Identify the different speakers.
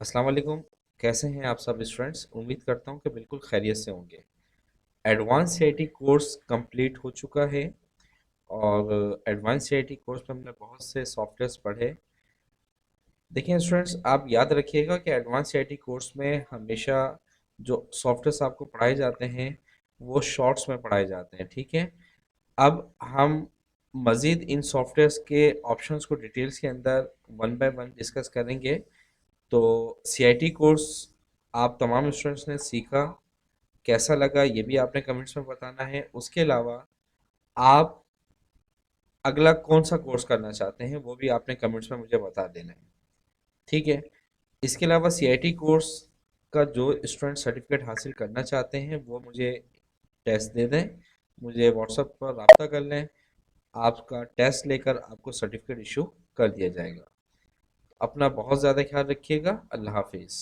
Speaker 1: अस्सलाम वालेकुम। कैसे हैं आप सब स्टूडेंट्स? उम्मीद करता हूं कि बिल्कुल खैरियत से होंगे। एडवांस सीआईटी कोर्स कंप्लीट हो चुका है और एडवांस सीआईटी कोर्स में हमने बहुत से सॉफ्टवेयर्स पढ़े। देखिए स्टूडेंट्स, आप याद रखिएगा कि एडवांस सीआईटी कोर्स में हमेशा जो सॉफ्टवेयर्स आपको पढ़ाए जाते हैं वो शॉर्ट्स में पढ़ाए जाते हैं, ठीक है। अब हम मज़ीद इन सॉफ्टवेयर्स के ऑप्शंस को डिटेल्स के अंदर वन बाय वन डिस्कस करेंगे। तो सीआईटी कोर्स आप तमाम स्टूडेंट्स ने सीखा, कैसा लगा ये भी आपने कमेंट्स में बताना है। उसके अलावा आप अगला कौन सा कोर्स करना चाहते हैं वो भी आपने कमेंट्स में मुझे बता देना है, ठीक है। इसके अलावा सीआईटी कोर्स का जो स्टूडेंट सर्टिफिकेट हासिल करना चाहते हैं वो मुझे टेस्ट दे दें, मुझे व्हाट्सएप पर रब्ता कर लें। आपका टेस्ट लेकर आपको सर्टिफिकेट इशू कर दिया जाएगा। अपना बहुत ज़्यादा ख्याल रखिएगा। अल्लाह हाफिज़।